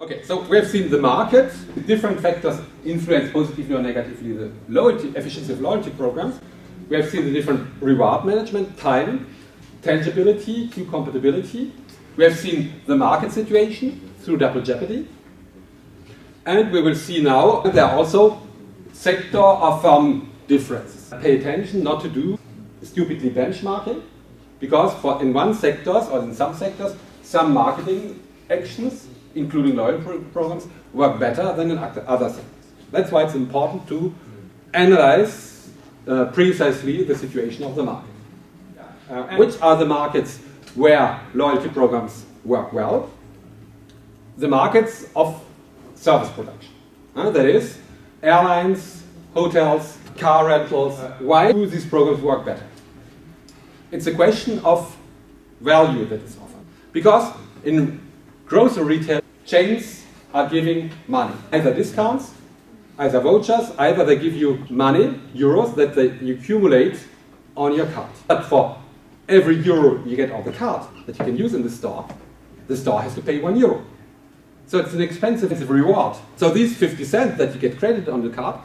Okay, so we have seen the market. Different factors influence positively or negatively the loyalty, efficiency of loyalty programs. We have seen the different reward management, time, tangibility, queue compatibility. We have seen the market situation through double jeopardy. And we will see now that there are also sector or firm differences. Pay attention not to do stupidly benchmarking, because in one sectors or in some sectors, some marketing actions, including loyalty programs, work better than in other sectors. That's why it's important to analyze precisely the situation of the market. Which are the markets where loyalty programs work well? The markets of service production. That is, airlines, hotels, car rentals. Why do these programs work better? It's a question of value that is offered. Because in grocery retail, chains are giving money. Either discounts, either vouchers, either they give you money, euros, that you accumulate on your card. But for every euro you get on the card that you can use in the store has to pay 1 euro. So it's an expensive reward. So these 50 cents that you get credited on the card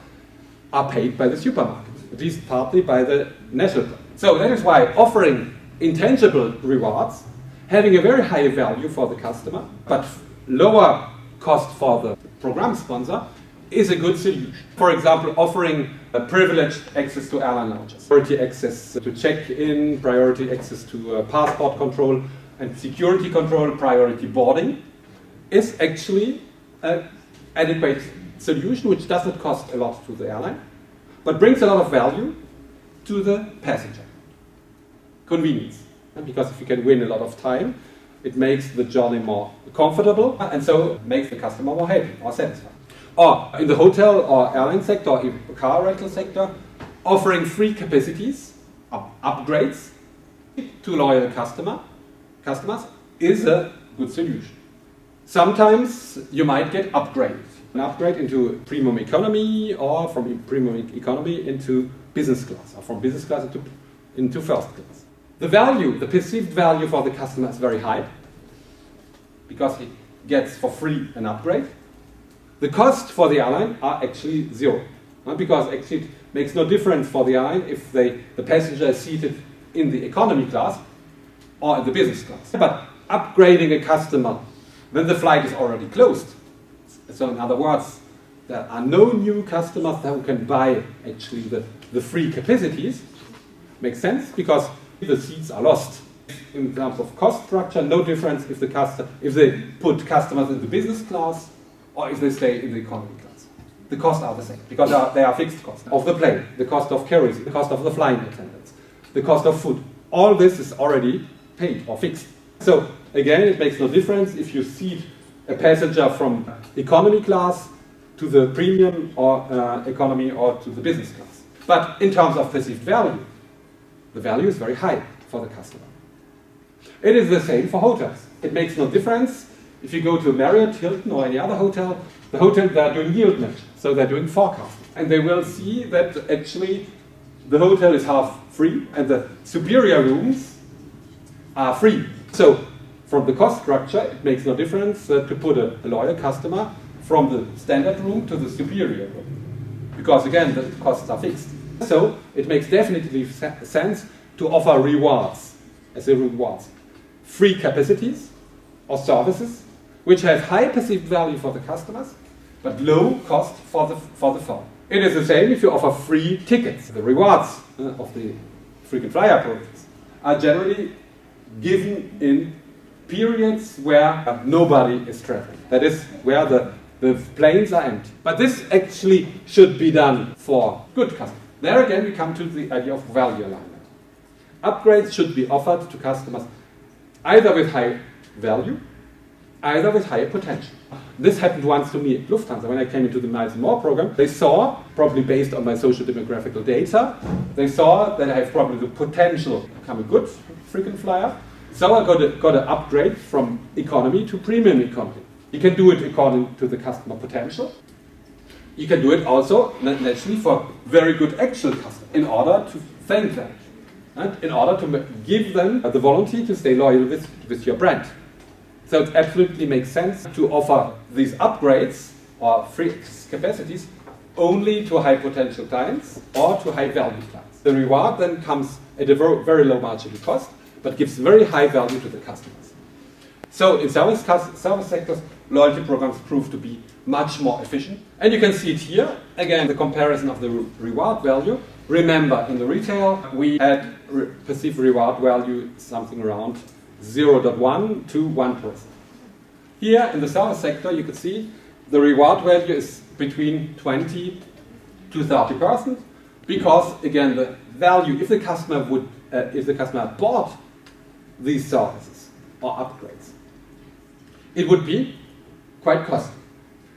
are paid by the supermarket, at least partly by the national bank. So that is why offering intangible rewards, having a very high value for the customer, but lower cost for the program sponsor, is a good solution. For example, offering privileged access to airline lounges, priority access to check-in, priority access to passport control and security control, priority boarding, is actually an adequate solution which does not cost a lot to the airline, but brings a lot of value to the passenger. Convenience. Because if you can win a lot of time, it makes the journey more comfortable and so makes the customer more happy or satisfied. Or in the hotel or airline sector or even car rental sector, offering free capacities or upgrades to loyal customers is a good solution. Sometimes you might get upgraded. An upgrade into premium economy or from premium economy into business class or from business class into first class. The value, the perceived value for the customer is very high because he gets for free an upgrade. The cost for the airline are actually zero because actually it makes no difference for the airline if the passenger is seated in the economy class or in the business class. But upgrading a customer when the flight is already closed, so in other words, there are no new customers who can buy actually the free capacities, makes sense because the seats are lost. In terms of cost structure, no difference if they put customers in the business class or if they stay in the economy class. The costs are the same because they are fixed costs of the plane, the cost of kerosene, the cost of the flying attendants, the cost of food. All this is already paid or fixed. So again, it makes no difference if you seat a passenger from economy class to the premium or economy or to the business class. But in terms of perceived value, the value is very high for the customer. It is the same for hotels. It makes no difference if you go to Marriott, Hilton or any other hotel. The hotel, they are doing yield management, so they're doing forecasting. And they will see that actually the hotel is half free and the superior rooms are free. So from the cost structure, it makes no difference to put a loyal customer from the standard room to the superior room. Because again, the costs are fixed. So it makes definitely sense to offer rewards, as a rewards. Free capacities or services, which have high perceived value for the customers, but low cost for the firm. It is the same if you offer free tickets. The rewards of the frequent flyer programs are generally given in periods where nobody is traveling. That is where the planes are empty. But this actually should be done for good customers. There again we come to the idea of value alignment. Upgrades should be offered to customers either with high value, either with higher potential. This happened once to me at Lufthansa when I came into the Miles & More program. They saw, probably based on my social demographical data, they saw that I have probably the potential to become a good frequent flyer. So I got an upgrade from economy to premium economy. You can do it according to the customer potential. You can do it also naturally for very good actual customers in order to thank them and in order to give them the volunteer to stay loyal with your brand. So it absolutely makes sense to offer these upgrades or free capacities only to high potential clients or to high value clients. The reward then comes at a very low marginal cost, but gives very high value to the customers. So in service sectors, loyalty programs prove to be much more efficient. And you can see it here, again, the comparison of the reward value. Remember, in the retail, we had perceived reward value something around 0.1 to 1%. Here in the service sector, you can see the reward value is between 20 to 30%, because again, the value, if the customer bought these services or upgrades, it would be quite costly.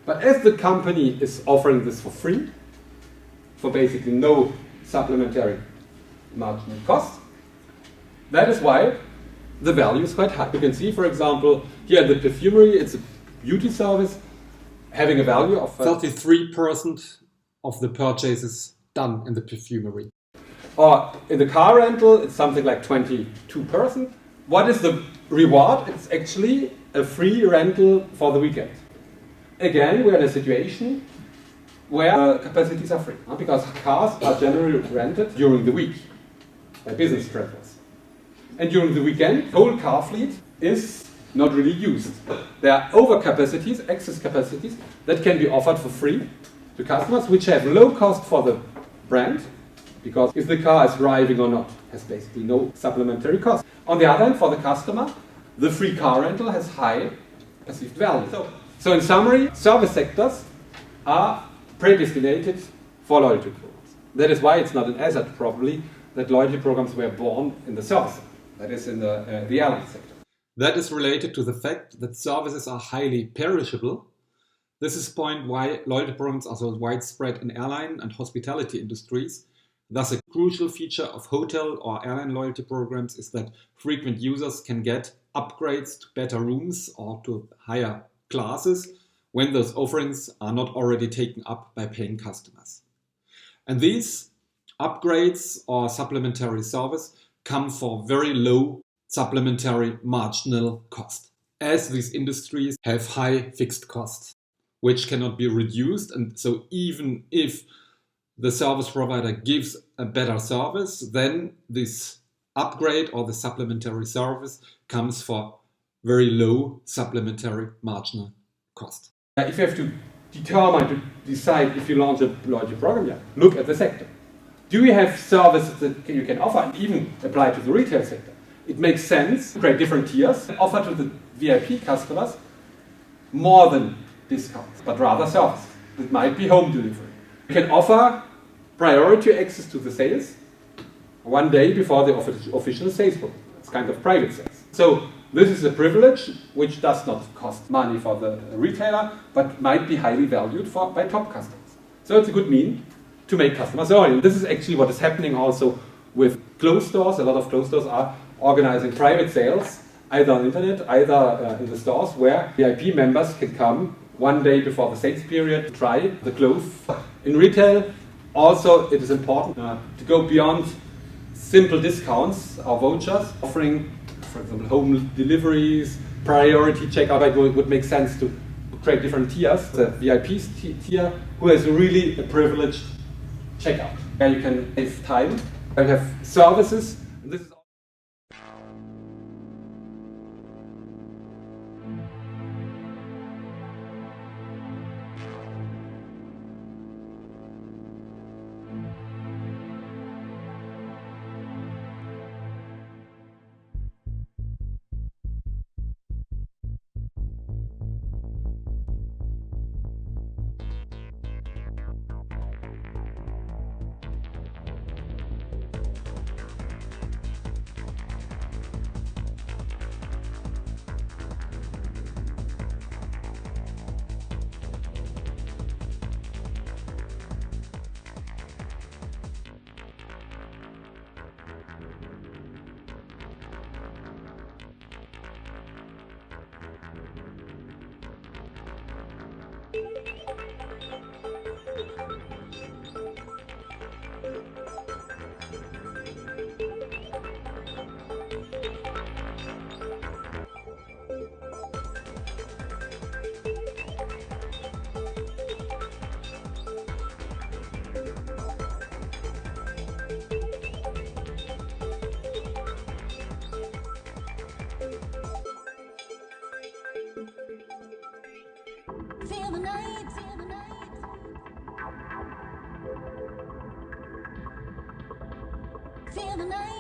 But as the company is offering this for free, for basically no supplementary marginal cost, that is why the value is quite high. You can see, for example, here in the perfumery, it's a beauty service having a value of 33% of the purchases done in the perfumery. Or in the car rental, it's something like 22%. What is the reward? It's actually a free rental for the weekend. Again, we're in a situation where capacities are free, because cars are generally rented during the week by business travelers. And during the weekend, whole car fleet is not really used. There are overcapacities, excess capacities, that can be offered for free to customers, which have low cost for the brand, because if the car is driving or not, has basically no supplementary cost. On the other hand, for the customer, the free car rental has high perceived value. So in summary, service sectors are predestinated for loyalty programs. That is why it's not an asset, probably, that loyalty programs were born in the service sector, that is in the airline sector. That is related to the fact that services are highly perishable. This is the point why loyalty programs are so widespread in airline and hospitality industries. Thus, a crucial feature of hotel or airline loyalty programs is that frequent users can get upgrades to better rooms or to higher classes when those offerings are not already taken up by paying customers. And these upgrades or supplementary service come for very low supplementary marginal cost, as these industries have high fixed costs, which cannot be reduced. And so even if the service provider gives a better service, then this upgrade or the supplementary service comes for very low supplementary marginal cost. If you have to decide if you launch a loyalty program, look at the sector. Do you have services that you can offer and even apply to the retail sector? It makes sense to create different tiers and offer to the VIP customers more than discounts, but rather services. It might be home delivery. You can offer priority access to the sales one day before the official sales program. It's kind of private sales. So this is a privilege which does not cost money for the retailer, but might be highly valued by top customers. So it's a good mean to make customers loyal. This is actually what is happening also with closed stores. A lot of closed stores are organizing private sales, either on the internet, either in the stores, where VIP members can come one day before the sales period to try the clothes. In retail, also it is important to go beyond simple discounts or vouchers, offering, for example, home deliveries, priority checkout. It would make sense to create different tiers. The VIP tier, who has really a privileged checkout, where you can save time, where you have services. This is Feel the night, feel the night. Feel the night.